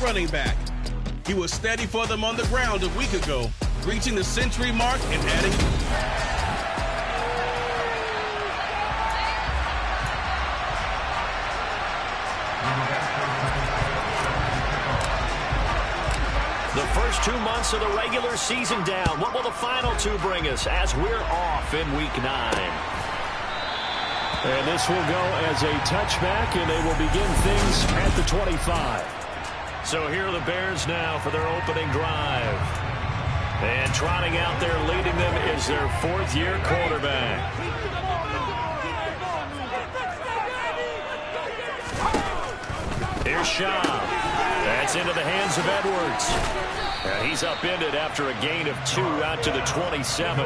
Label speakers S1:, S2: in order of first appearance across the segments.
S1: running back. He was steady for them on the ground a week ago, reaching the century mark and adding.
S2: The first 2 months of the regular season down. What will the final 2 bring us as we're off in Week 9?
S3: And this will go as a touchback, and they will begin things at the 25.
S2: So here are the Bears now for their opening drive. And trotting out there leading them is their 4th-year quarterback. Here's Shaw. That's into the hands of Edwards. And he's upended after a gain of 2 out to the 27.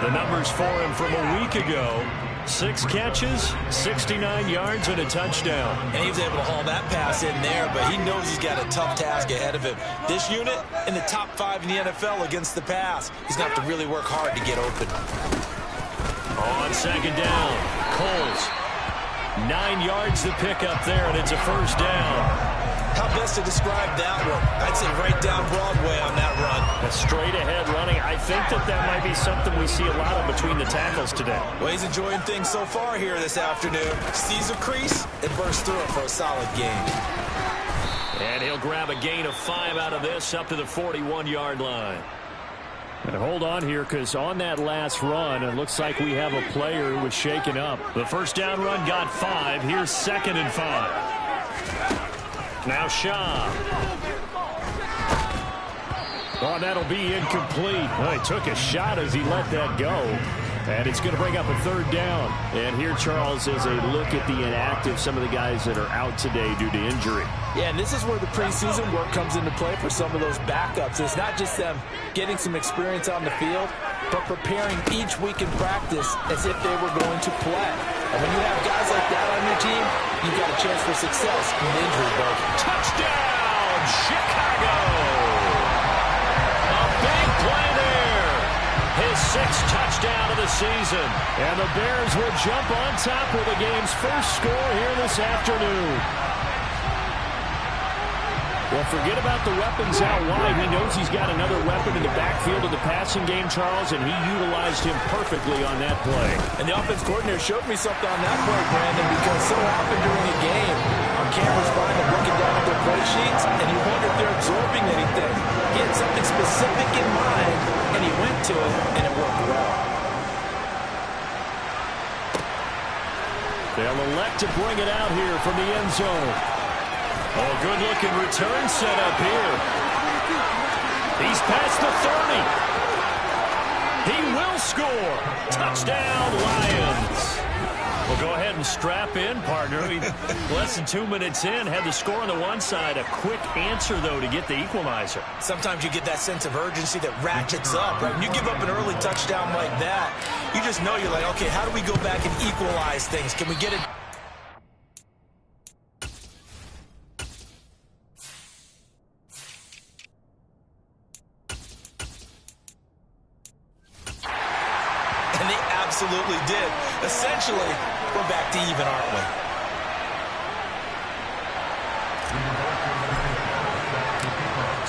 S2: The numbers for him from a week ago: 6 catches, 69 yards, and a touchdown.
S4: And he was able to haul that pass in there, but he knows he's got a tough task ahead of him. This unit in the top 5 in the NFL against the pass. He's going to have to really work hard to get open.
S2: On second down, Coles. 9 yards to pick up there, and it's a first down.
S4: How best to describe that one? I'd say right down Broadway on that run.
S2: A straight ahead running. I think that might be something we see a lot of between the tackles today.
S4: Well, he's enjoying things so far here this afternoon. Sees a crease and bursts through it for a solid gain.
S2: And he'll grab a gain of 5 out of this up to the 41-yard line.
S3: And hold on here, because on that last run, it looks like we have a player who was shaken up.
S2: The first down run got 5. Here's 2nd and 5. Now Shaw.
S3: Oh, that'll be incomplete. Well, he took a shot as he let that go. And it's going to bring up a 3rd down. And here, Charles, is a look at the inactive, some of the guys that are out today due to injury.
S4: Yeah, and this is where the preseason work comes into play for some of those backups. It's not just them getting some experience on the field, but preparing each week in practice as if they were going to play. And when you have guys like that on your team, you've got a chance for success in the injury bug.
S2: Touchdown, Chicago! A big play there. His 6th touchdown of the season.
S3: And the Bears will jump on top with the game's first score here this afternoon. Well, forget about the weapons out wide. He knows he's got another weapon in the backfield of the passing game, Charles, and he utilized him perfectly on that play.
S4: And the offense coordinator showed me something on that play, Brandon, because so often during a game, our cameras find them looking down at their play sheets, and you wonder if they're absorbing anything. He had something specific in mind, and he went to it, and it worked well.
S3: They'll elect to bring it out here from the end zone.
S2: Oh, good-looking return set up here. He's past the 30. He will score. Touchdown, Lions. Well, go ahead and strap in, partner. Less than 2 minutes in, had the score on the one side. A quick answer, though, to get the equalizer.
S4: Sometimes you get that sense of urgency that ratchets up, right? When you give up an early touchdown like that, you just know you're like, okay, how do we go back and equalize things? Can we get it? Absolutely did. Essentially, we're back to even, aren't we?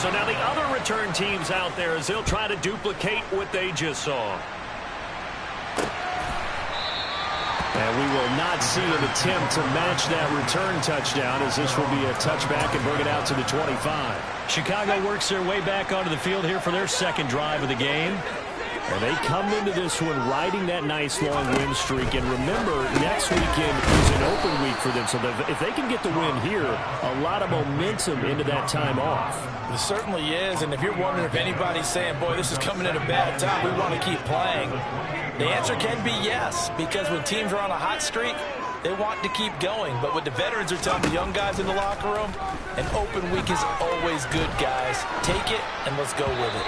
S2: So now the other return teams out there as they'll try to duplicate what they just saw.
S3: And we will not see an attempt to match that return touchdown, as this will be a touchback and bring it out to the 25.
S2: Chicago works their way back onto the field here for their 2nd drive of the game.
S3: And they come into this one riding that nice long win streak. And remember, next weekend is an open week for them. So if they can get the win here, a lot of momentum into that time off.
S4: It certainly is. And if you're wondering if anybody's saying, boy, this is coming at a bad time, we want to keep playing, the answer can be yes. Because when teams are on a hot streak, they want to keep going. But what the veterans are telling the young guys in the locker room, an open week is always good, guys. Take it and let's go with it.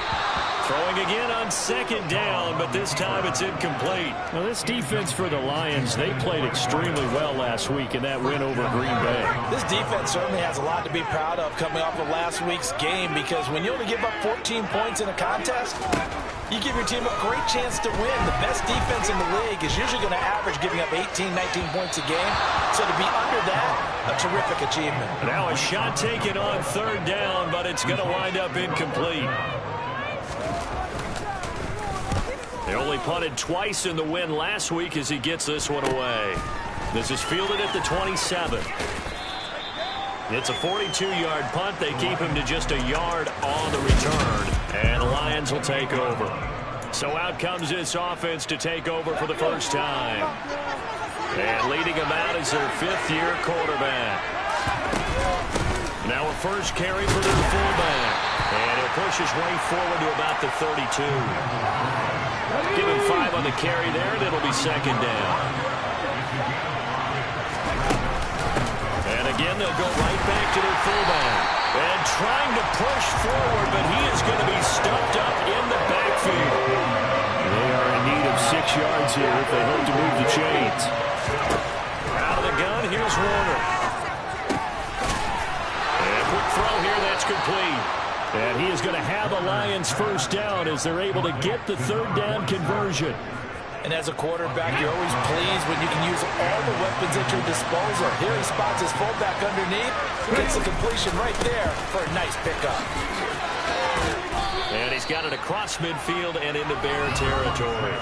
S2: Throwing again on second down, but this time it's incomplete.
S3: Now, this defense for the Lions, they played extremely well last week in that win over Green Bay.
S4: This defense certainly has a lot to be proud of coming off of last week's game, because when you only give up 14 points in a contest, you give your team a great chance to win. The best defense in the league is usually going to average giving up 18, 19 points a game. So to be under that, a terrific achievement.
S2: Now a shot taken on third down, but it's going to wind up incomplete. They only punted twice in the win last week as he gets this one away. This is fielded at the 27. It's a 42-yard punt. They keep him to just a yard on the return. And the Lions will take over. So out comes this offense to take over for the first time. And leading them out is their fifth-year quarterback. Now a first carry for their fullback. And he'll push his way forward to about the 32. Give him 5 on the carry there, and it'll be second down. And again, they'll go right back to their fullback. And trying to push forward, but he is going to be stuffed up in the backfield.
S3: They are in need of 6 yards here if they hope to move the chains.
S2: Out of the gun, here's Warner. And quick throw here, that's complete.
S3: And he is going to have a Lions first down as they're able to get the third down conversion.
S4: And as a quarterback, you're always pleased when you can use all the weapons at your disposal. Here he spots his fullback underneath, gets the completion right there for a nice pickup.
S2: And he's got it across midfield and into Bear territory.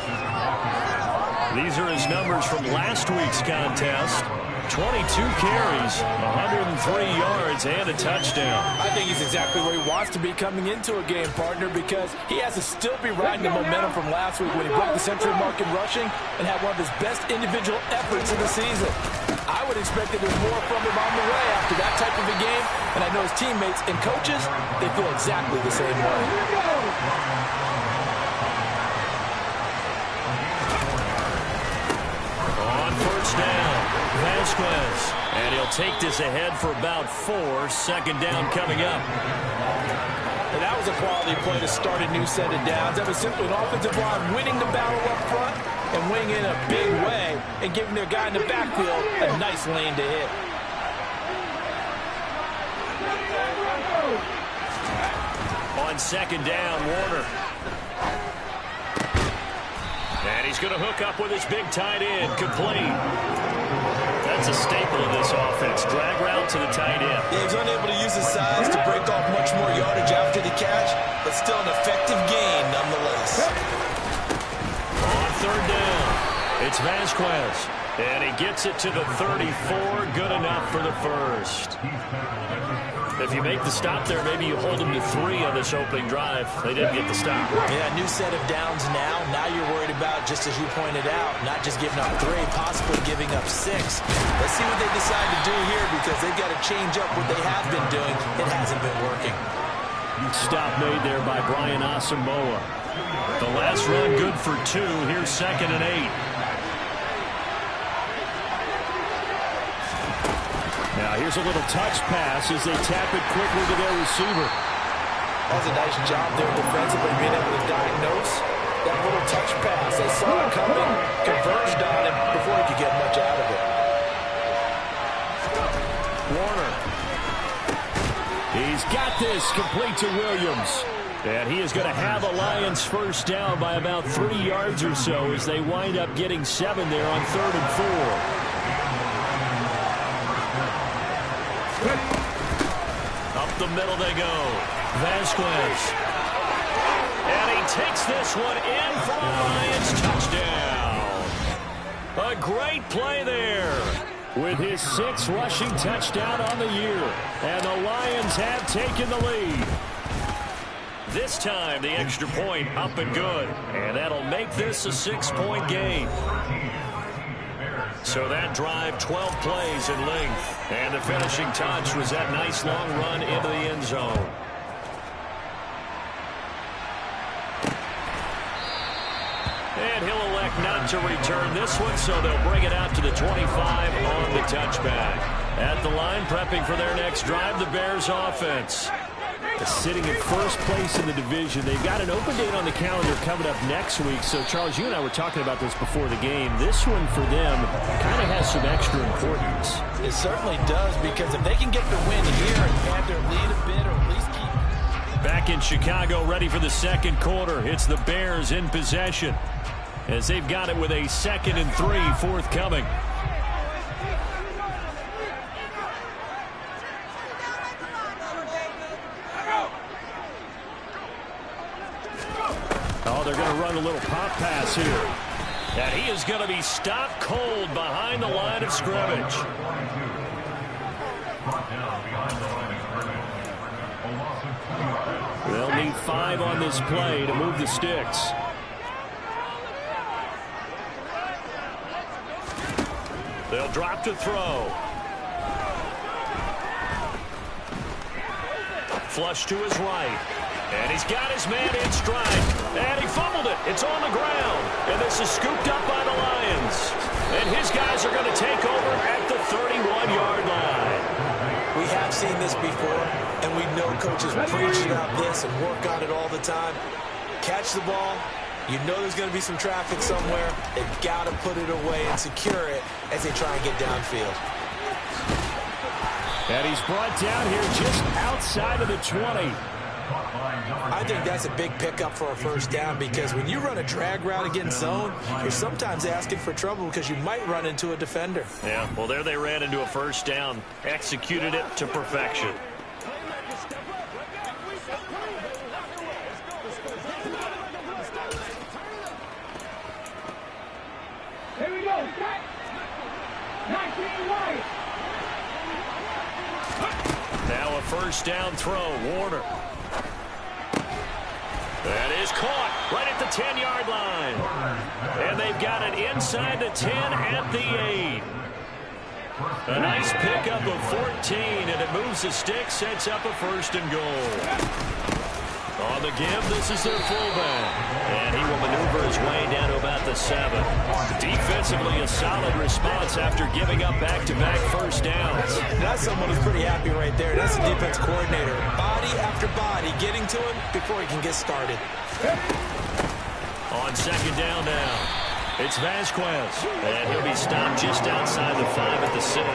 S2: These are his numbers from last week's contest. 22 carries, 103 yards, and a touchdown.
S4: I think he's exactly where he wants to be coming into a game, partner, because he has to still be riding the momentum from last week when he broke the century mark in rushing and had one of his best individual efforts of the season. I would expect that there's more from him on the way after that type of a game, and I know his teammates and coaches, they feel exactly the same way.
S2: On first down, Vasquez. And he'll take this ahead for about 4. Second down coming up.
S4: And that was a quality play to start a new set of downs. That was simply an offensive line winning the battle up front and winning in a big way and giving their guy in the backfield a nice lane to hit.
S2: On second down, Warner. And he's going to hook up with his big tight end, complete. That's a staple of this offense. Drag route to the tight end.
S4: Yeah, he's unable to use his size to break off much more yardage after the catch, but still an effective gain nonetheless.
S2: On third down, it's Vasquez. And he gets it to the 34. Good enough for the first. If you make the stop there, maybe you hold them to 3 on this opening drive. They didn't get the stop.
S4: Yeah, new set of downs now. Now you're worried about, just as you pointed out, not just giving up 3, possibly giving up 6. Let's see what they decide to do here, because they've got to change up what they have been doing. It hasn't been working.
S3: Stop made there by Brian Asamoah.
S2: The last run good for 2. Here's second and 8.
S3: Now here's a little touch pass as they tap it quickly to their receiver.
S4: That's a nice job there defensively, being able to diagnose that little touch pass. They saw it coming, converged on him before he could get much out of it.
S2: Warner.
S3: He's got this complete to Williams. And he is going to have a Lions first down by about 3 yards or so as they wind up getting 7 there on 3rd and 4.
S2: Up the middle they go. Vasquez. And he takes this one in for a Lions touchdown. A great play there.
S3: With his 6th rushing touchdown on the year. And the Lions have taken the lead.
S2: This time the extra point up and good. And that'll make this a 6-point game. So that drive, 12 plays in length. And the finishing touch was that nice long run into the end zone. And he'll elect not to return this one, so they'll bring it out to the 25 on the touchback. At the line, prepping for their next drive, the Bears offense.
S3: sitting in first place in the division. They've got an open date on the calendar coming up next week. So, Charles, you and I were talking about this before the game. This one for them kind of has some extra importance.
S4: It certainly does, because if they can get the win here and have their lead a bit, or at least keep...
S2: Back in Chicago, ready for the second quarter. It's the Bears in possession as they've got it with a 2nd and 3 forthcoming. Oh, they're going to run a little pop pass here. And he is going to be stopped cold behind the line of scrimmage.
S3: They'll need 5 on this play to move the sticks.
S2: They'll drop to throw. Flush to his right. And he's got his man in stride. And he fumbled it. It's on the ground. And this is scooped up by the Lions. And his guys are going to take over at the 31-yard line.
S4: We have seen this before, and we know coaches preach about this and work on it all the time. Catch the ball. You know there's going to be some traffic somewhere. They've got to put it away and secure it as they try and get downfield.
S3: And he's brought down here just outside of the 20.
S4: I think that's a big pickup for a first down, because when you run a drag route against zone, you're sometimes asking for trouble because you might run into a defender.
S2: Yeah, well, there they ran into a first down. Executed it to perfection.
S5: Here we go. 19 right.
S2: Now a first down throw. Warner. That is caught right at the 10-yard line. And they've got it inside the 10 at the 8. A nice pickup of 14, and it moves the stick, sets up a 1st and goal. On the give, this is their fullback. And he will maneuver his way down to about the 7. Defensively, a solid response after giving up back-to-back first downs.
S4: That's someone who's pretty happy right there. That's the defense coordinator. Body after body, getting to him before he can get started.
S2: On 2nd down now, it's Vasquez. And he'll be stopped just outside the 5 at the 6.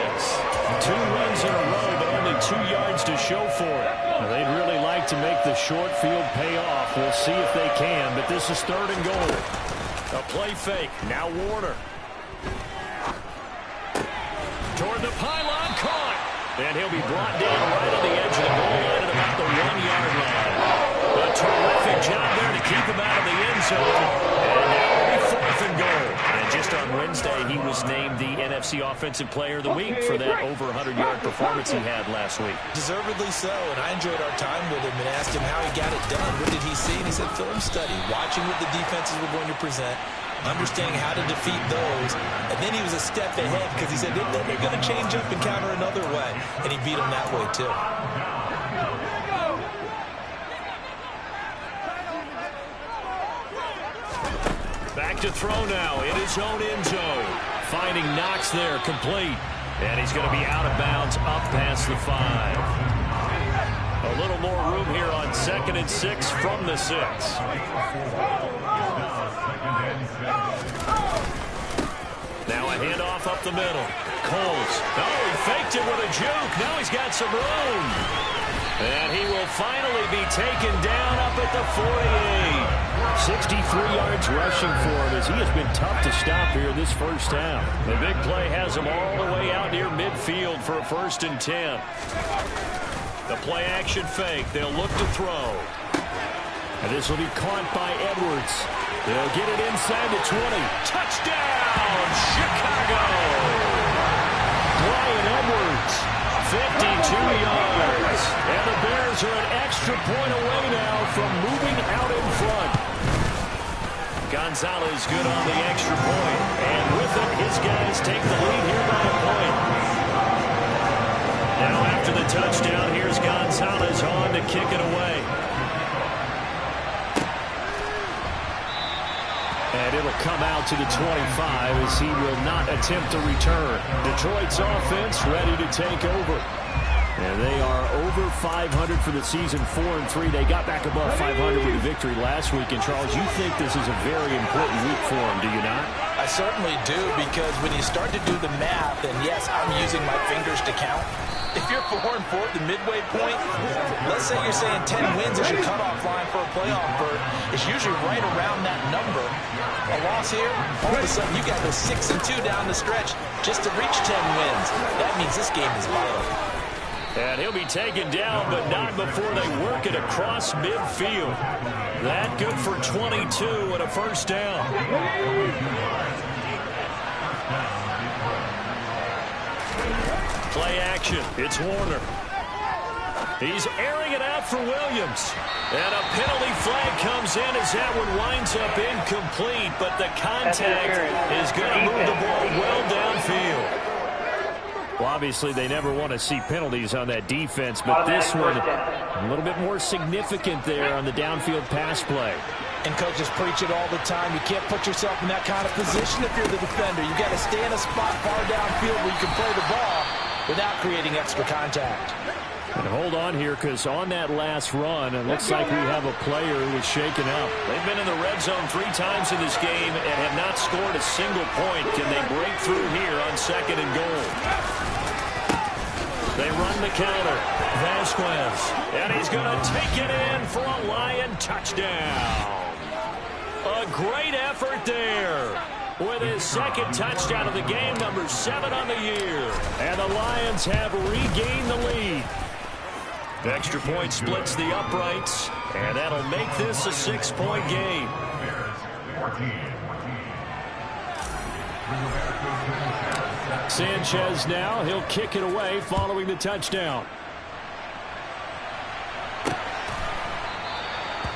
S3: 2 wins in a row, but only 2 yards to show for it. They'd really like to make the short field pay off. We'll see if they can, but this is 3rd and goal.
S2: A play fake. Now Warner. Toward the pylon, caught. And he'll be brought down right on the edge of the goal line at about the 1-yard line. A terrific job there to keep him out of the end zone. And now it'll be 4th and goal. And just on Wednesday, he was named the NFC Offensive Player of the Week for that over 100-yard performance he had last week.
S4: Deservedly so, and I enjoyed our time with him and asked him how he got it done. What did he see? And he said film study, watching what the defenses were going to present, understanding how to defeat those, and then he was a step ahead because he said they're going to change up and counter another way, and he beat them that way too.
S2: Back to throw now in his own end zone. Finding Knox there, complete. And he's going to be out of bounds up past the 5. A little more room here on 2nd and 6 from the 6. Now a handoff up the middle. Coles. Oh, he faked it with a juke. Now he's got some room. And he will finally be taken down up at the 48.
S3: 63 yards rushing for him as he has been tough to stop here this first half.
S2: The big play has him all the way out near midfield for a 1st and 10. The play action fake. They'll look to throw.
S3: And this will be caught by Edwards. They'll get it inside the 20.
S2: Touchdown, Chicago! Bryan Edwards, 52 yards. And the Bears are an extra point away now from moving out in front. Gonzalez good on the extra point. And with it, his guys take the lead here by a point. Now after the touchdown, here's Gonzalez on to kick it away.
S3: And it'll come out to the 25 as he will not attempt to return. Detroit's offense ready to take over. And they are over .500 for the season, 4-3. They got back above 500 with a victory last week. And, Charles, you think this is a very important week for them, do you not?
S4: I certainly do, because when you start to do the math, and yes, I'm using my fingers to count. If you're 4-4 at the midway point, let's say you're saying 10 wins is your cutoff line for a playoff berth. It's usually right around that number. A loss here, all of a sudden you got to go 6-2 down the stretch just to reach 10 wins. That means this game is vital.
S2: And he'll be taken down, but not before they work it across midfield. That good for 22 and a first down. Play action. It's Warner. He's airing it out for Williams. And a penalty flag comes in as that one winds up incomplete, but the contact is going to move the ball well downfield.
S3: Well, obviously, they never want to see penalties on that defense, but this one a little bit more significant there on the downfield pass play.
S4: And coaches preach it all the time. You can't put yourself in that kind of position if you're the defender. You got to stay in a spot far downfield where you can play the ball without creating extra contact.
S3: And hold on here, because on that last run, it looks like we have a player who was shaken up.
S2: They've been in the red zone 3 times in this game and have not scored a single point. Can they break through here on 2nd and goal? They run the counter. Vasquez. And he's going to take it in for a Lion touchdown. A great effort there. With his 2nd touchdown of the game, number 7 on the year. And the Lions have regained the lead. The extra point splits the uprights, and that'll make this a 6-point game.
S3: Sanchez now, he'll kick it away following the touchdown.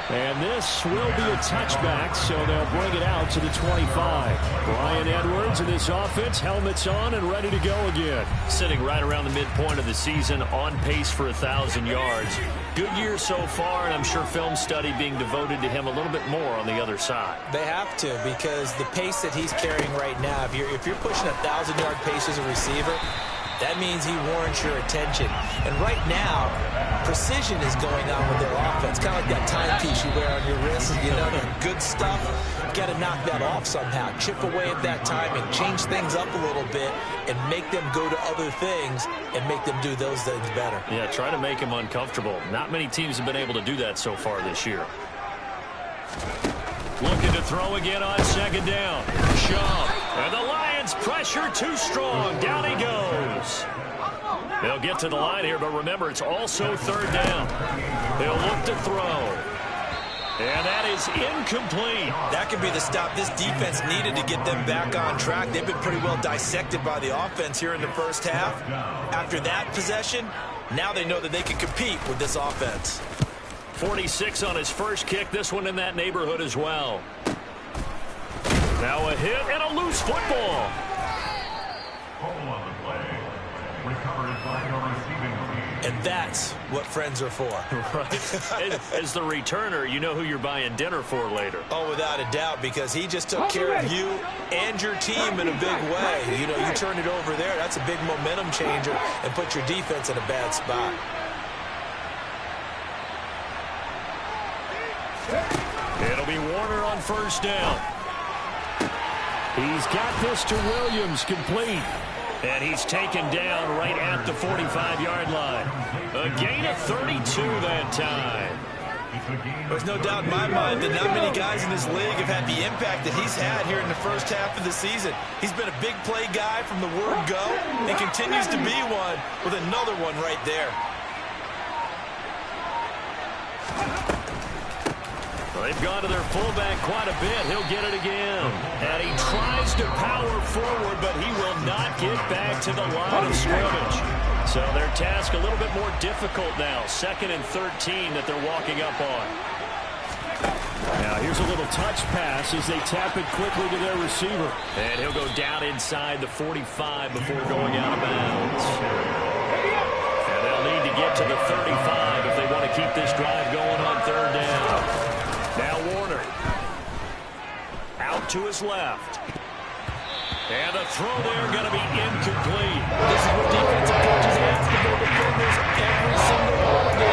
S3: And this will be a touchback, so they'll bring it out to the 25. Brian Edwards and this offense, helmets on and ready to go again.
S2: Sitting right around the midpoint of the season, on pace for 1,000 yards. Good year so far, and I'm sure film study being devoted to him a little bit more on the other side.
S4: They have to, because the pace that he's carrying right now, if you're pushing 1,000-yard pace as a receiver, that means he warrants your attention. And right now, precision is going on with their offense. Kind of like that timepiece you wear on your wrist. You know, the good stuff, you got to knock that off somehow. Chip away at that timing, change things up a little bit, and make them go to other things and make them do those things better.
S2: Yeah, try to make them uncomfortable. Not many teams have been able to do that so far this year. Looking to throw again on 2nd down. Shaw. And the Lions pressure too strong. Down he goes. They'll get to the line here, but remember, it's also 3rd down. They'll look to throw. And that is incomplete.
S4: That could be the stop this defense needed to get them back on track. They've been pretty well dissected by the offense here in the first half. After that possession, now they know that they can compete with this offense.
S2: 46 on his first kick. This one in that neighborhood as well. Now a hit and a loose football.
S4: And that's what friends are for.
S2: Right. As the returner, you know who you're buying dinner for later.
S4: Oh, without a doubt, because he just took care of you and your team in a big way. You know, you turn it over there, that's a big momentum changer and put your defense in a bad spot.
S2: It'll be Warner on 1st down.
S3: He's got this to Williams, complete.
S2: And he's taken down right at the 45-yard line. A gain of 32 that time.
S4: There's no doubt in my mind that not many guys in this league have had the impact that he's had here in the first half of the season. He's been a big play guy from the word go and continues to be one with another one right there.
S2: They've gone to their fullback quite a bit. He'll get it again. And he tries to power forward, but he will not get back to the line of scrimmage. So their task a little bit more difficult now. 2nd and 13 that they're walking up on.
S3: Now here's a little touch pass as they tap it quickly to their receiver.
S2: And he'll go down inside the 45 before going out of bounds. And they'll need to get to the 35 if they want to keep this drive going on 3rd down. Now Warner. Out to his left. And the throw there going to be incomplete.
S4: This is what defensive coaches ask of their defenders every single ball game.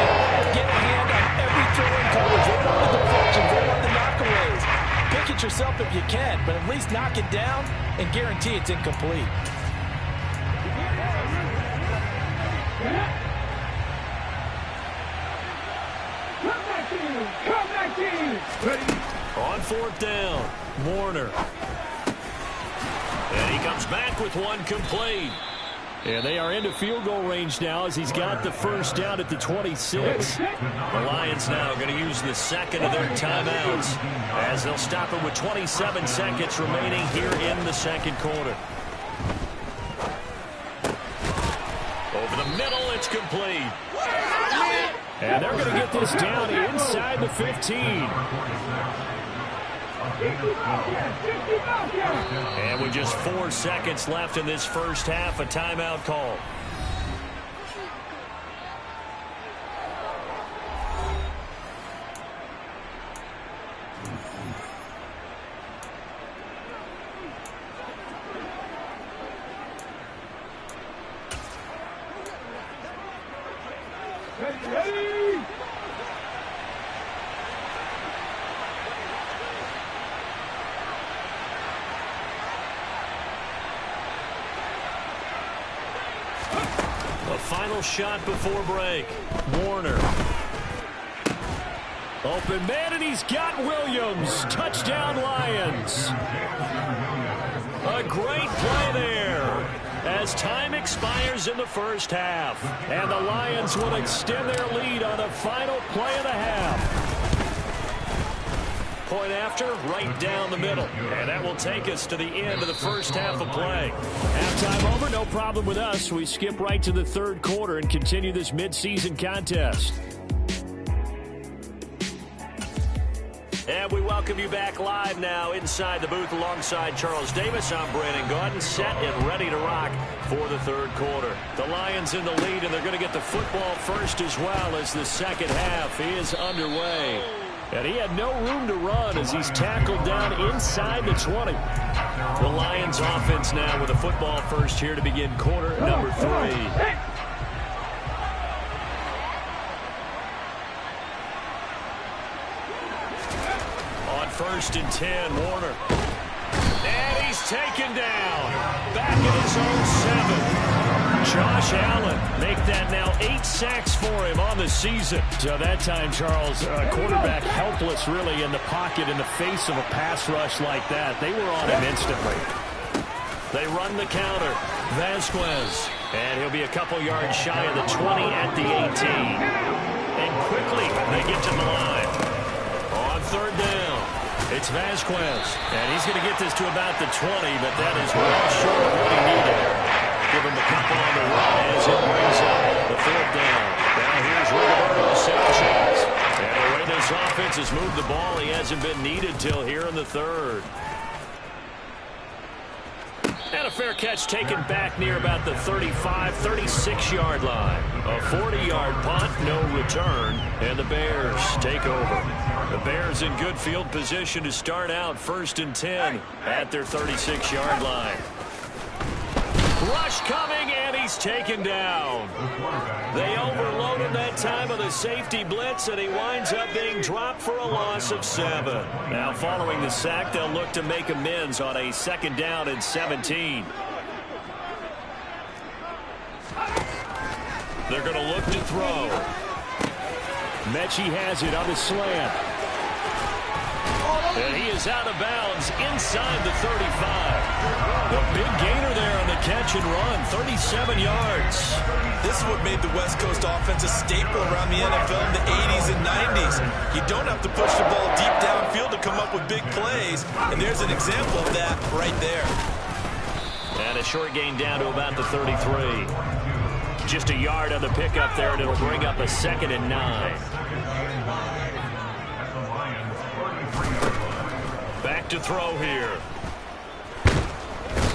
S4: but at least knock it down and guarantee it's incomplete.
S5: Come back in.
S2: On fourth down, Warner. And he comes back with one complete.
S3: And they are into field goal range now as he's got the first down at the 26.
S2: The Lions now going to use the second of their timeouts as they'll stop it with 27 seconds remaining here in the second quarter. Over the middle, it's complete.
S3: And they're going to get this down inside the 15.
S2: And with just 4 seconds left in this first half, a timeout call.
S5: Ready.
S2: A final shot before break. Warner.
S3: Open man, and he's got Williams. Touchdown, Lions.
S2: A great play there as time expires in the first half.
S3: And the Lions will extend their lead on the final play of the half.
S2: Point after, right down the middle. And that will take us to the end of the first half of play.
S3: Halftime over, no problem with us. We skip right to the third quarter and continue this midseason contest.
S2: And we welcome you back live now inside the booth alongside Charles Davis. I'm Brandon Gaudin, set and ready to rock for the third quarter. The Lions in the lead, and they're going to get the football first as well as the second half is underway.
S3: And he had no room to run as he's tackled down inside the 20.
S2: The Lions offense now with a football first here to begin quarter number 3. On first and 10, Warner. And he's taken down. Back in his own 7. Josh Allen make that now 8 sacks for him on the season.
S3: So that time, Charles, quarterback helpless really in the pocket in the face of a pass rush like that. They were on him instantly.
S2: They run the counter. Vasquez. And he'll be a couple yards shy of the 20 at the 18. And quickly they get to the line. On third down, it's Vasquez. And he's going to get this to about the 20, but that is well short of what he needed. Give him a couple on the run as it brings up the fourth down. Now here's Roberto Sanchez. And the way this offense has moved the ball, he hasn't been needed till here in the third. And a fair catch taken back near about the 35, 36-yard line. A 40-yard punt, no return, and the Bears take over. The Bears in good field position to start out first and 10 at their 36-yard line. Rush coming, and he's taken down. They overloaded that time of the safety blitz, and he winds up being dropped for a loss of 7. Now, following the sack, they'll look to make amends on a second down and 17. They're going to look to throw.
S3: Mechie has it on the slant.
S2: And he is out of bounds inside the 35. The big gainer there on the catch and run, 37 yards.
S4: This is what made the West Coast offense a staple around the NFL in the 80s and 90s. You don't have to push the ball deep downfield to come up with big plays, and there's an example of that right there.
S2: And a short gain down to about the 33. Just a yard on the pickup there, and it'll bring up a 2nd and 9. Back to throw here.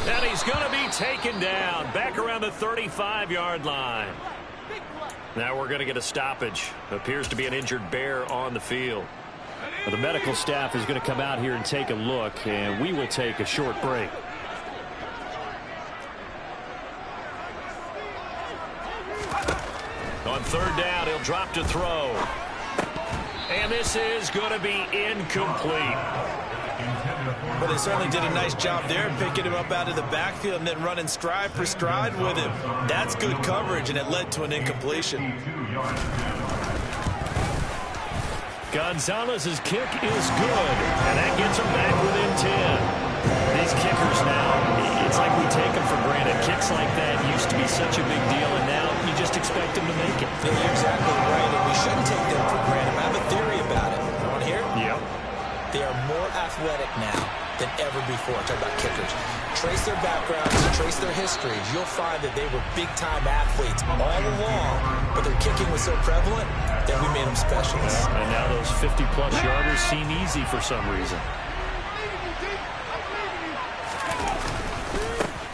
S2: And he's going to be taken down back around the 35-yard line. Now we're going to get a stoppage. Appears to be an injured Bear on the field.
S3: Well, the medical staff is going to come out here and take a look, and we will take a short break.
S2: On third down, he'll drop to throw. And this is going to be incomplete.
S4: Well, they certainly did a nice job there, picking him up out of the backfield and then running stride for stride with him. That's good coverage, and it led to an incompletion.
S2: Gonzalez's kick is good, and that gets him back within 10. These kickers now, it's like we take them for granted. Kicks like that used to be such a big deal, and now you just expect them to make it.
S4: Yeah, you're exactly right, and we shouldn't take them for granted. I have a theory about it. You want to hear?
S2: Yep.
S4: They are more athletic now than ever before. Talk about kickers. Trace their backgrounds, trace their histories. You'll find that they were big-time athletes all along, but their kicking was so prevalent that we made them specialists.
S2: And now those 50-plus yarders seem easy for some reason.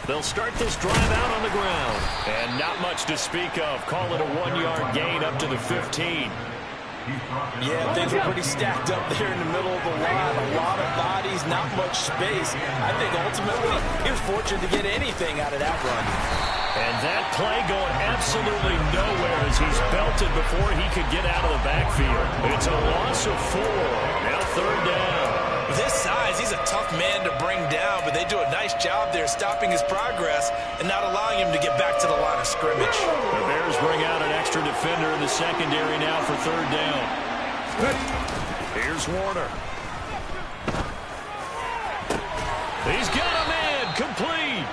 S2: They'll start this drive out on the ground. And not much to speak of. Call it a 1-yard gain up to the 15.
S4: Yeah, things were pretty stacked up there in the middle of the line. A lot of bodies, not much space. I think ultimately he was fortunate to get anything out of that run.
S2: And that play going absolutely nowhere as he's belted before he could get out of the backfield. It's a loss of 4. Now 3rd down.
S4: With his size, he's a tough man to bring down, but they do a nice job there stopping his progress and not allowing him to get back to the line of scrimmage.
S2: The Bears bring out an extra defender in the secondary now for 3rd down. Here's Warner. He's got a man complete.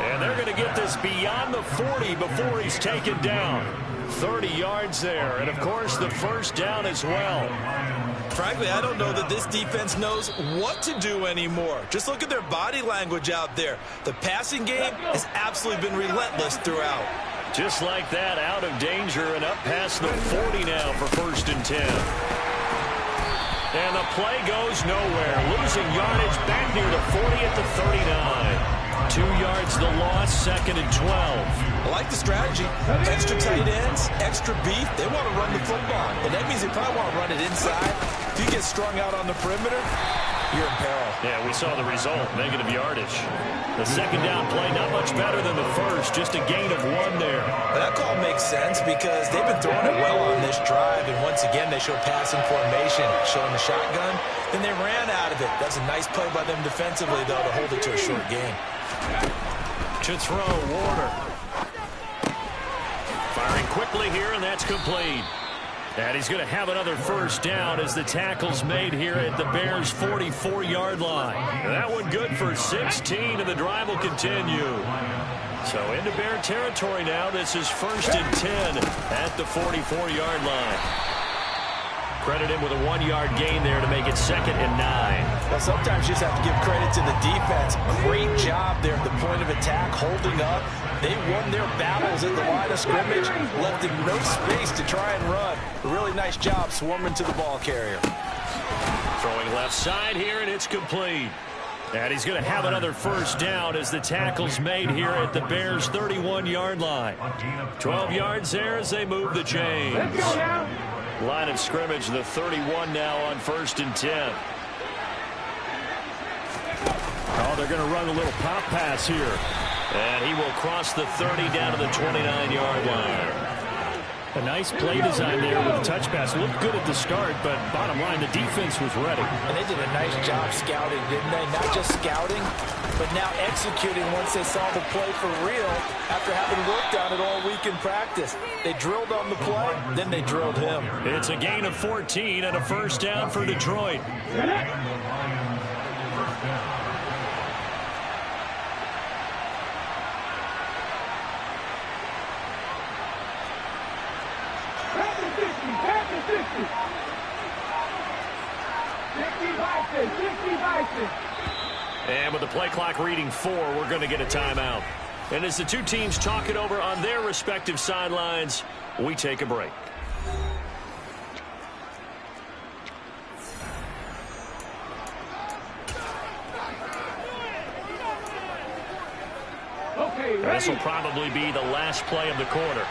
S2: And they're going to get this beyond the 40 before he's taken down. 30 yards there, and of course the 1st down as well.
S4: Frankly, I don't know that this defense knows what to do anymore. Just look at their body language out there. The passing game has absolutely been relentless throughout.
S2: Just like that, out of danger and up past the 40 now for 1st and 10. And the play goes nowhere. Losing yardage back near the 40 at the 39. 2 yards the loss, 2nd and 12.
S4: I like the strategy. Extra tight ends, extra beef. They want to run the football. And that means they probably want to run it inside. If you get strung out on the perimeter, you're in peril.
S2: Yeah, we saw the result, negative yardage. The 2nd down play, not much better than the 1st, just a gain of 1 there.
S4: That call makes sense because they've been throwing it well on this drive, and once again they show passing formation, showing the shotgun, then they ran out of it. That's a nice play by them defensively, though, to hold it to a short gain.
S2: To throw, Warner. Firing quickly here, and that's complete. And he's going to have another 1st down as the tackle's made here at the Bears' 44-yard line. That one good for 16, and the drive will continue. So into Bear territory now. This is 1st and 10 at the 44-yard line. Credit him with a 1-yard gain there to make it 2nd and 9.
S4: Well, sometimes you just have to give credit to the defense. Great job there at the point of attack, holding up. They won their battles at the line of scrimmage, left him no space to try and run. A really nice job swarming to the ball carrier.
S2: Throwing left side here, and it's complete. And he's going to have another 1st down as the tackle's made here at the Bears' 31-yard line. 12 yards there as they move the chains. Line of scrimmage, the 31 now on 1st and 10.
S3: Oh, they're going to run a little pop pass here.
S2: And he will cross the 30 down to the 29-yard line.
S3: A nice play design there with the touch pass. Looked good at the start, but bottom line, the defense was ready.
S4: And they did a nice job scouting, didn't they? Not just scouting, but now executing once they saw the play for real after having worked on it all week in practice. They drilled on the play, then they drilled him.
S2: It's a gain of 14 and a 1st down for Detroit. And with the play clock reading 4, we're going to get a timeout. And as the two teams talk it over on their respective sidelines, we take a break.
S5: Okay, ready.
S2: This will probably be the last play of the quarter.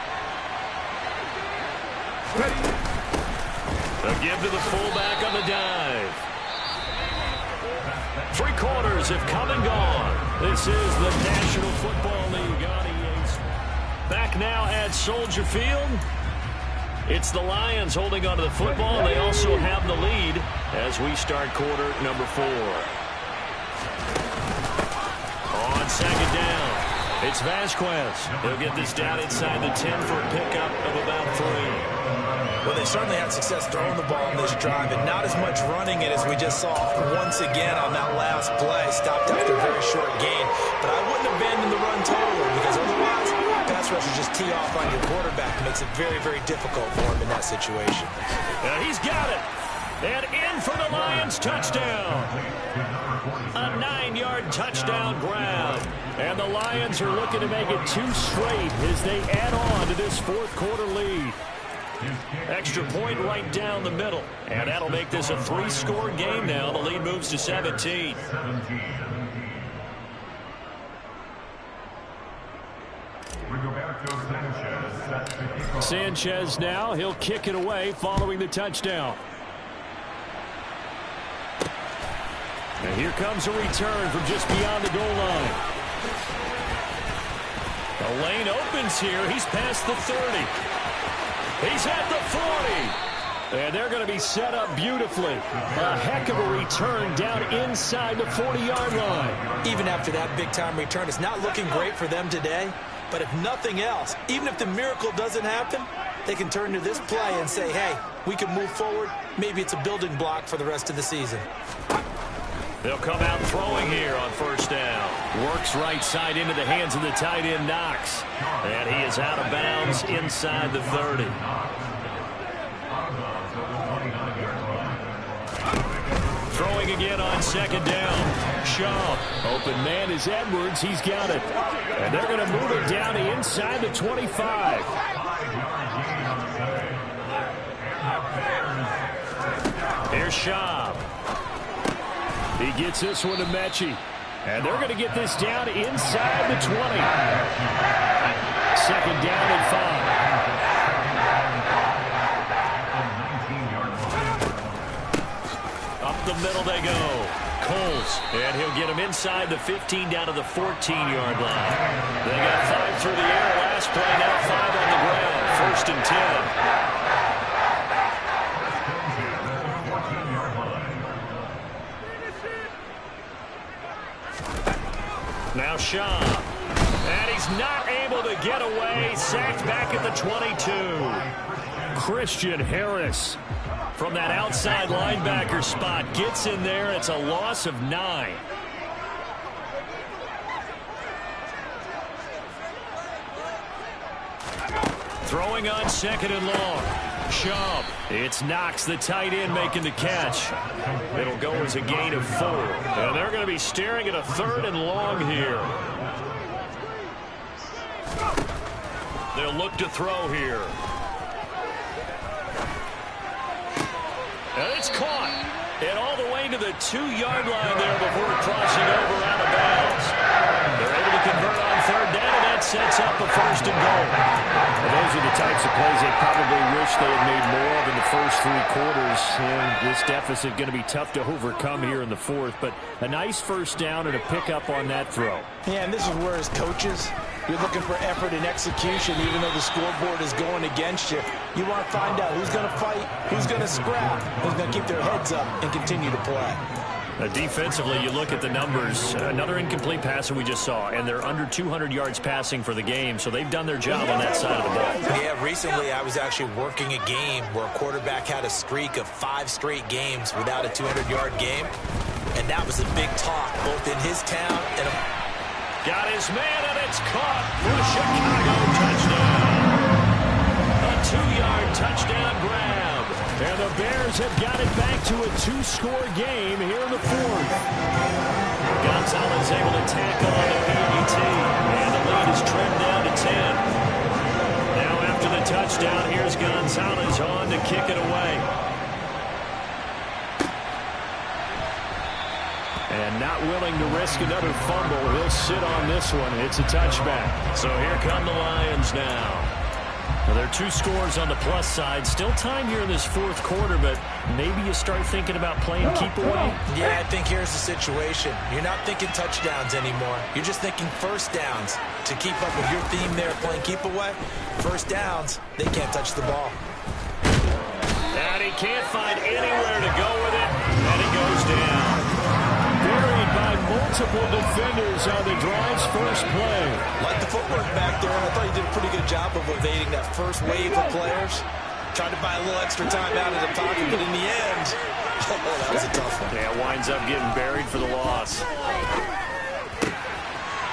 S2: A give to the fullback on the dive. 3 quarters have come and gone. This is the National Football League on EA. Back now at Soldier Field. It's the Lions holding onto the football. They also have the lead as we start quarter number 4. second down. It's Vasquez. He'll get this down inside the 10 for a pickup of about 3.
S4: Well, they certainly had success throwing the ball on this drive, and not as much running it as we just saw once again on that last play. Stopped after a very short gain. But I wouldn't abandon the run totally, because otherwise, pass rushers just tee off on your quarterback. It makes it very, very difficult for him in that situation.
S2: He's got it. And in for the Lions touchdown. A 9-yard touchdown grab. And the Lions are looking to make it 2 straight as they add on to this fourth quarter lead. Extra point right down the middle. And that'll make this a 3-score game now. The lead moves to 17.
S3: Sanchez now. He'll kick it away following the touchdown. And here comes a return from just beyond the goal line.
S2: The lane opens here. He's past the 30. He's at the 40.
S3: And they're going to be set up beautifully. A heck of a return down inside the 40-yard line.
S4: Even after that big-time return, it's not looking great for them today. But if nothing else, even if the miracle doesn't happen, they can turn to this play and say, hey, we can move forward. Maybe it's a building block for the rest of the season.
S2: They'll come out throwing here on first down.
S3: Works right side into the hands of the tight end, Knox.
S2: And he is out of bounds inside the 30. Throwing again on second down. Shaw.
S3: Open man is Edwards. He's got it. And they're going to move it down to inside the 25.
S2: Here's Shaw.
S3: He gets this one to Mechie. And they're going to get this down inside the 20. Second down and 5.
S2: Up the middle they go. Coles. And he'll get him inside the 15 down to the 14-yard line. They got 5 through the air last play. Now 5 on the ground. First and 10. Now Shaw. And he's not able to get away. Sacked back at the 22.
S3: Christian Harris.
S2: From that outside linebacker spot. Gets in there. It's a loss of 9. Throwing on second and long. Shaw. It's Knox, the tight end, making the catch. It'll go as a gain of 4. And they're going to be staring at a 3rd and long here. They'll look to throw here. And it's caught. And all the way to the 2-yard line there before crossing over out of bounds. They're able to convert on 3rd down, and that sets up a 1st and goal.
S3: Well, those are the types of plays they probably wish they had made more of in the first 3 quarters. And this deficit going to be tough to overcome here in the 4th. But a nice 1st down and a pickup on that throw.
S4: Yeah, and this is where as coaches, you're looking for effort and execution, even though the scoreboard is going against you. You want to find out who's going to fight, who's going to scrap, who's going to keep their heads up and continue to play.
S2: Defensively, you look at the numbers. Another incomplete pass that we just saw, and they're under 200 yards passing for the game, so they've done their job on that side of the ball.
S4: Yeah, recently I was actually working a game where a quarterback had a streak of 5 straight games without a 200-yard game, and that was a big talk, both in his town and...
S2: Got his man, and it's caught for a Chicago touchdown. A 2-yard touchdown grab.
S3: And the Bears have got it back to a 2-score game here in the 4th.
S2: Gonzalez able to tackle on the PAT. And the lead is trimmed down to 10. Now after the touchdown, here's Gonzalez on to kick it away.
S3: And not willing to risk another fumble. He'll sit on this one. It's a touchback.
S2: So here come the Lions now. Well, there are 2 scores on the plus side. Still time here in this 4th quarter, but maybe you start thinking about playing keep away.
S4: Yeah, I think here's the situation. You're not thinking touchdowns anymore. You're just thinking 1st downs. To keep up with your theme there, playing keep away, 1st downs, they can't touch the ball.
S2: And he can't find anywhere to go with it, and it goes down.
S3: Buried by multiple defenders on the drive's first play.
S4: Like the footwork back there, and I thought he did a pretty good job of evading that first wave of players. Tried to buy a little extra time out of the pocket, but in the end, oh, that was a tough one.
S2: Yeah, winds up getting buried for the loss.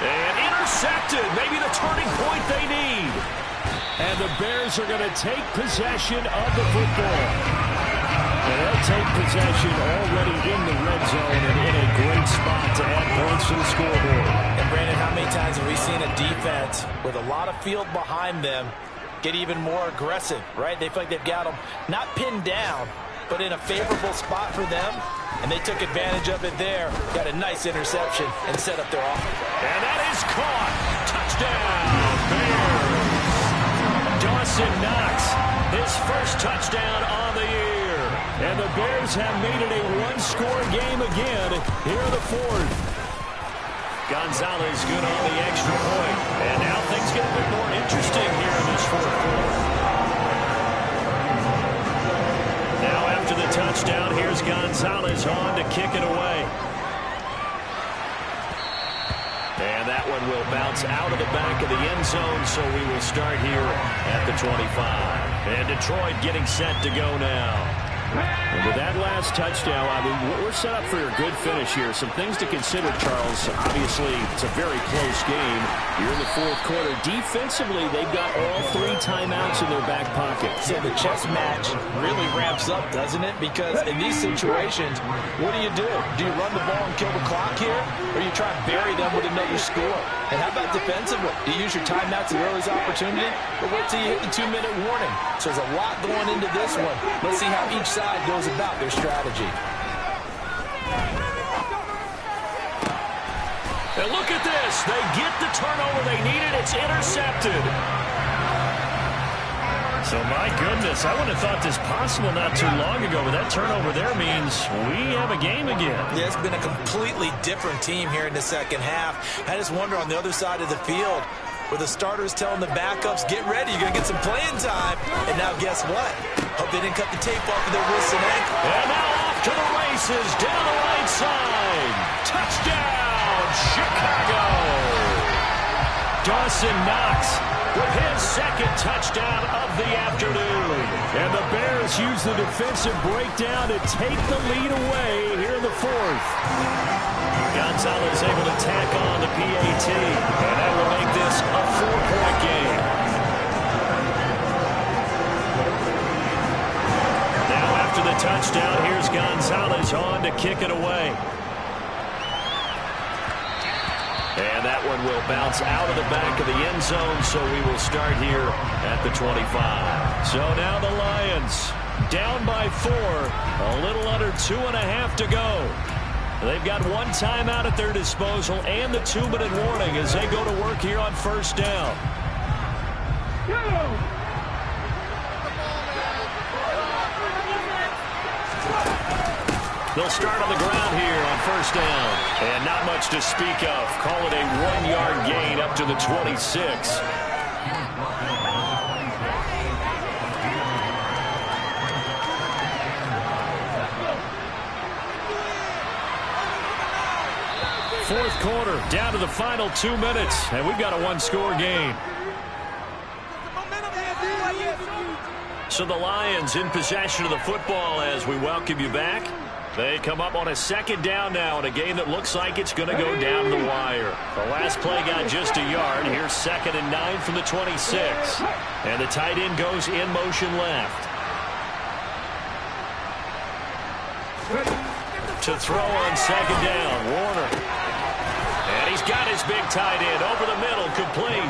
S2: And intercepted. Maybe the turning point they need.
S3: And the Bears are going to take possession of the football. And they'll take possession already in the red zone and in a great spot to add points to the scoreboard.
S4: And Brandon, how many times have we seen a defense with a lot of field behind them get even more aggressive, right? They feel like they've got them not pinned down, but in a favorable spot for them, and they took advantage of it there. Got a nice interception and set up their offense.
S2: And that is caught. Touchdown, Bears. Dawson Knox, his first touchdown on the year.
S3: And the Bears have made it a one-score game again here in the fourth.
S2: Gonzalez good on the extra point. And now things get a bit more interesting here in this fourth quarter. Now after the touchdown, here's Gonzalez on to kick it away. And that one will bounce out of the back of the end zone, so we will start here at the 25. And Detroit getting set to go now.
S3: And with that last touchdown, I mean, we're set up for a good finish here. Some things to consider, Charles. Obviously, it's a very close game. You're in the fourth quarter. Defensively, they've got all 3 timeouts in their back pocket.
S4: So the chess match really ramps up, doesn't it? Because in these situations, what do? Do you run the ball and kill the clock here? Or you try and bury them with another score? And how about defensively? Do you use your timeouts at the earliest opportunity? Or wait till you hit the 2-minute warning? So there's a lot going into this one. Let's see how each side goes about their strategy.
S2: And look at this. They get the turnover they needed. It's intercepted. So, my goodness, I wouldn't have thought this possible not too long ago, but that turnover there means we have a game again.
S4: Yeah, it's been a completely different team here in the second half. I just wonder on the other side of the field, where the starters telling the backups, get ready, you're going to get some playing time. And now guess what? Hope they didn't cut the tape off of their wrists and ankle.
S2: And now off to the races, down the right side. Touchdown, Chicago. Dawson Knox with his second touchdown of the afternoon.
S3: And the Bears use the defensive breakdown to take the lead away here in the fourth.
S2: Gonzalez able to tack on the PAT, and that will make this a 4-point game. Now after the touchdown, here's Gonzalez on to kick it away. And that one will bounce out of the back of the end zone, so we will start here at the 25. So now the Lions down by 4, a little under 2.5 to go. They've got 1 timeout at their disposal and the 2-minute warning as they go to work here on first down. They'll start on the ground here on first down. And not much to speak of. Call it a 1-yard gain up to the 26. Fourth quarter, down to the final 2 minutes, and we've got a 1-score game. So the Lions in possession of the football as we welcome you back. They come up on a second down now in a game that looks like it's going to go down to the wire. The last play got just a yard. Here's 2nd and 9 from the 26. And the tight end goes in motion left. To throw on second down, Warner. And he's got his big tight end over the middle, complete.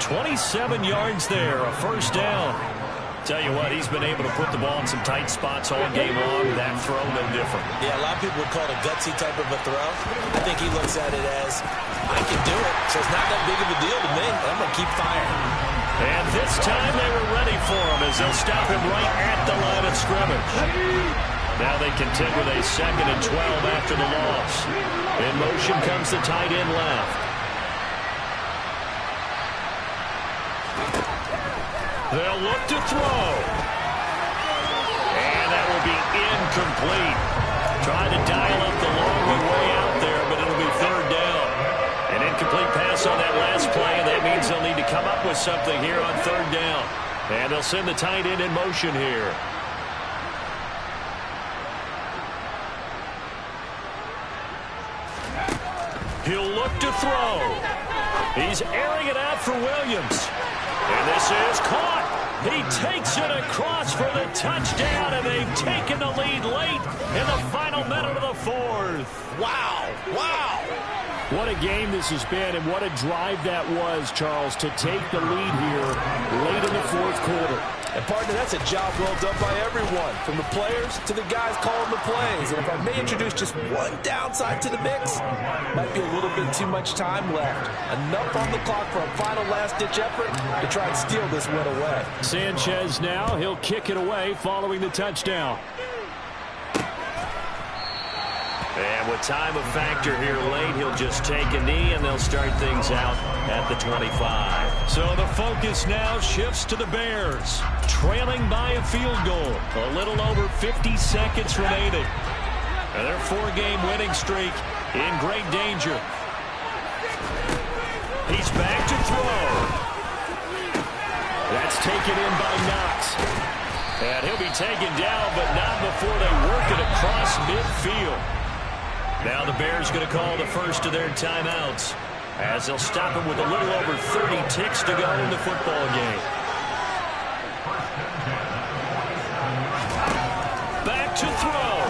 S2: 27 yards there, a first down. Tell you what, he's been able to put the ball in some tight spots all game long. That throw, no different.
S4: Yeah, a lot of people would call it a gutsy type of a throw. I think he looks at it as, I can do it, so it's not that big of a deal to me. I'm going to keep firing.
S2: And this time they were ready for him as they'll stop him right at the line of scrimmage. Now they contend with a 2nd and 12 after the loss. In motion comes the tight end left. They'll look to throw. And that will be incomplete. Trying to dial up the long way out there, but it'll come up with something here on third down. And they'll send the tight end in motion here. He'll look to throw. He's airing it out for Williams. And this is caught. He takes it across for the touchdown, and they've taken the lead late in the final minute of the fourth.
S4: Wow. Wow.
S3: What a game this has been, and what a drive that was, Charles, to take the lead here late in the fourth quarter.
S4: And, partner, that's a job well done by everyone, from the players to the guys calling the plays. And if I may introduce just one downside to the mix, might be a little bit too much time left. Enough on the clock for a final last-ditch effort to try and steal this win away.
S3: Sanchez now, he'll kick it away following the touchdown.
S2: And with time a factor here late, he'll just take a knee, and they'll start things out at the 25. So the focus now shifts to the Bears, trailing by a field goal. A little over 50 seconds remaining. And their 4-game winning streak in great danger. He's back to throw. That's taken in by Knox. And he'll be taken down, but not before they work it across midfield. Now the Bears going to call the first of their timeouts as they'll stop him with a little over 30 ticks to go in the football game. Back to throw.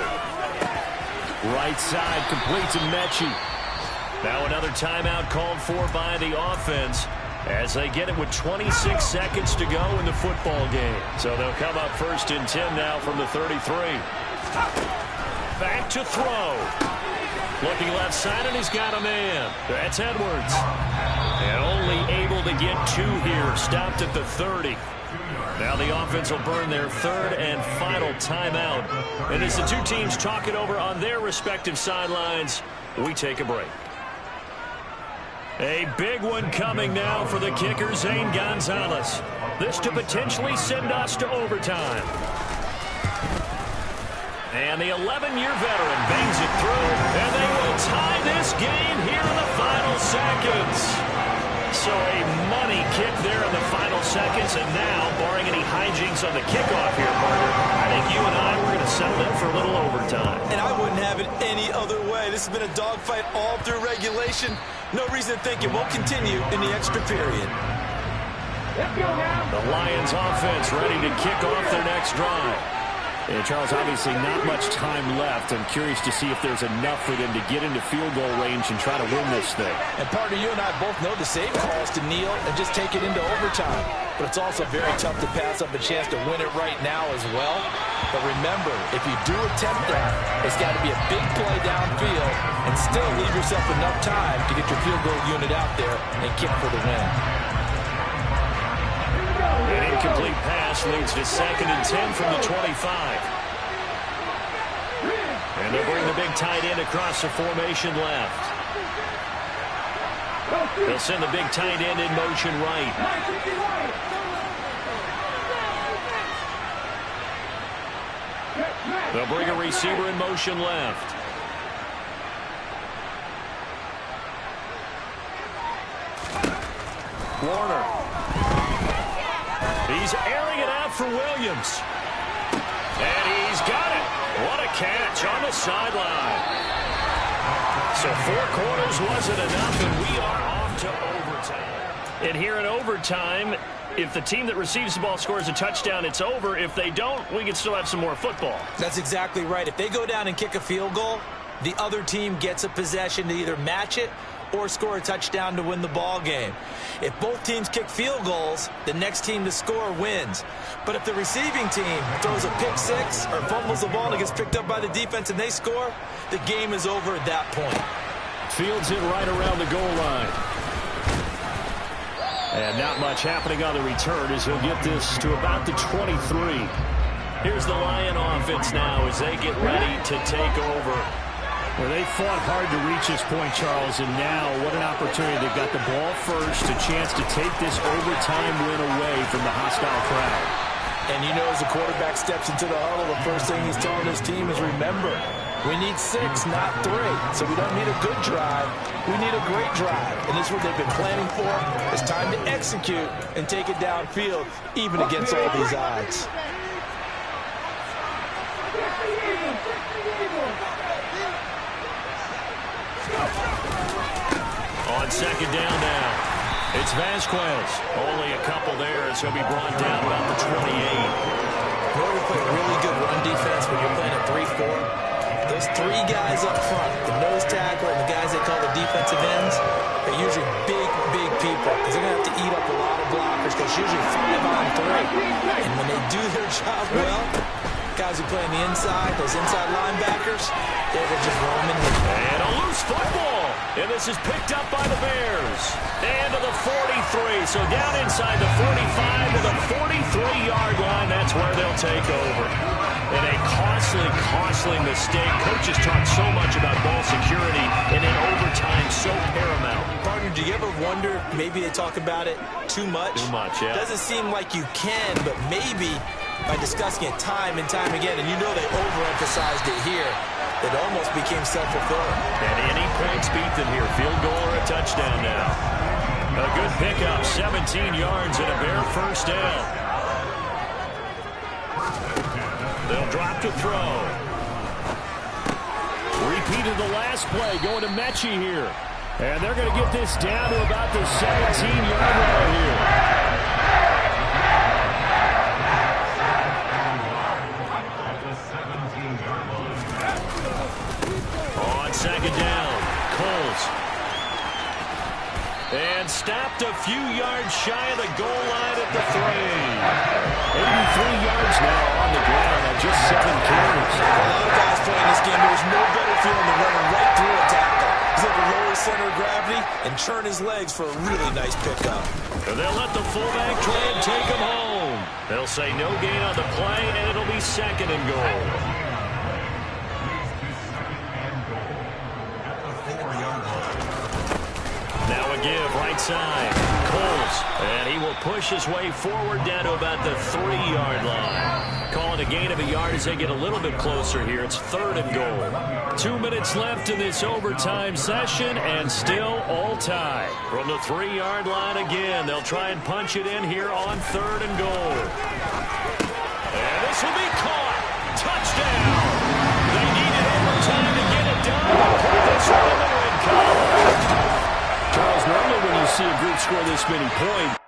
S3: Right side complete to Mechie.
S2: Now another timeout called for by the offense as they get it with 26 seconds to go in the football game. So they'll come up first and 10 now from the 33. Back to throw. Looking left side, and he's got a man. That's Edwards. And only able to get 2 here. Stopped at the 30. Now the offense will burn their third and final timeout. And as the two teams talk it over on their respective sidelines, we take a break. A big one coming now for the kicker, Zane Gonzalez. This to potentially send us to overtime. And the 11-year veteran bangs it through, and they will tie this game here in the final seconds. So a money kick there in the final seconds, and now, barring any hijinks on the kickoff here, partner, I think you and I were going to settle in for a little overtime.
S6: And I wouldn't have it any other way. This has been a dogfight all through regulation. No reason to think it won't continue in the extra period.
S2: The Lions offense ready to kick off their next drive.
S3: And Charles, obviously not much time left. I'm curious to see if there's enough for them to get into field goal range and try to win this thing.
S4: And partner, you and I both know the same calls to kneel and just take it into overtime. But it's also very tough to pass up a chance to win it right now as well. But remember, if you do attempt that, it's got to be a big play downfield and still leave yourself enough time to get your field goal unit out there and kick for the win.
S2: An incomplete pass leads to 2nd and 10 from the 25. And they'll bring the big tight end across the formation left. They'll send the big tight end in motion right. They'll bring a receiver in motion left. Warner. He's airing it out for Williams. And he's got it. What a catch on the sideline. So 4 quarters wasn't enough, and we are off to overtime. And here in overtime, if the team that receives the ball scores a touchdown, it's over. If they don't, we can still have some more football.
S6: That's exactly right. If they go down and kick a field goal, the other team gets a possession to either match it or score a touchdown to win the ball game. If both teams kick field goals, the next team to score wins. But if the receiving team throws a pick six or fumbles the ball and it gets picked up by the defense and they score, the game is over at that point.
S3: Fields it right around the goal line. And not much happening on the return as he'll get this to about the 23.
S2: Here's the Lion offense now as they get ready to take over.
S3: Well, they fought hard to reach this point, Charles, and now what an opportunity. They've got the ball first, a chance to take this overtime win away from the hostile crowd.
S4: And you know, as the quarterback steps into the huddle, the first thing he's telling his team is, remember, We need 6, not 3. So we don't need a good drive. We need a great drive. And this is what they've been planning for. It's time to execute and take it downfield, even against all these odds.
S2: On second down now, it's Vasquez. Only a couple there, so he'll be brought down about the 28.
S6: You know, we play really good run defense when you're playing a 3-4. Those 3 guys up front, the nose tackle and the guys they call the defensive ends, are usually big people because they're going to have to eat up a lot of blockers because it's usually 5 on 3. And when they do their job well, guys who play on the inside, those inside linebackers, they're just roaming.
S2: And a loose football. And this is picked up by the Bears. And to the 43. So down inside the 45 to the 43-yard line. That's where they'll take over. And a costly mistake. Coaches talk so much about ball security and in overtime so paramount.
S6: Partner, do you ever wonder, maybe they talk about it too much?
S2: Too much, yeah.
S6: Doesn't seem like you can, but maybe by discussing it time and time again, and you know they overemphasized it here, it almost became self-fulfilling.
S2: And any points beat them here. Field goal or a touchdown now. A good pickup, 17 yards and a Bear first down. They'll drop to throw.
S3: Repeat of the last play, going to Mechie here. And they're going to get this down to about the 17-yard line here.
S2: On second down, Coles. And stopped a few yards shy of the goal line at the 3.
S3: 83 yards now on the ground on just 7 carries.
S6: A lot of guys playing this game, there's no better feeling than running right through a tackle. He's able to lower his center of gravity and churn his legs for a really nice pickup.
S2: And they'll let the fullback try and take him home. They'll say no gain on the play, and it'll be second and goal. Now a give, right side. Coles, and he will push his way forward down to about the 3-yard line. Calling a gain of a yard as they get a little bit closer here. It's third and goal. 2 minutes left in this overtime session, and still all tie. From the 3-yard line again, they'll try and punch it in here on third and goal. And this will be caught. Touchdown. They needed overtime to get it done and put this one in the win column.
S3: Charles, normally when you see a group score this many points,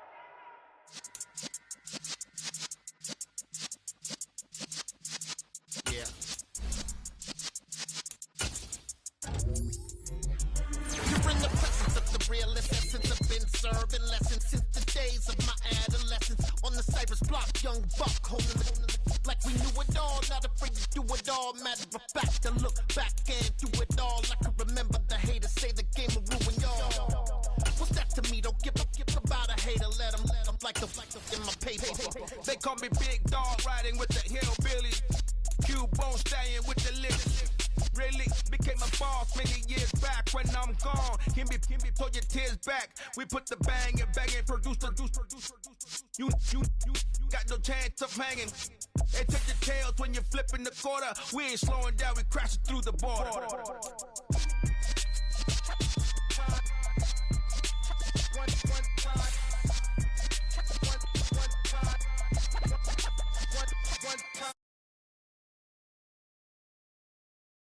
S7: You're in the presence of the realest essence. I've been serving lessons since the days of my adolescence. On the Cypress block, young buck holding the like we knew it all, not afraid to do it all. Matter of fact, I look back and do it all. I can remember the haters say the game will ruin y'all. What's that to me? Don't give about a hater. Let them like the in my paper.
S8: They call me Big Dog, riding with the hillbilly. Cubone staying with the lips. Really became a boss many years back. When I'm gone, can be pull your tears back. We put the bang and produce. You got no chance of hanging. They take your tails when you're flipping the quarter. We ain't slowing down, we crashing through the border.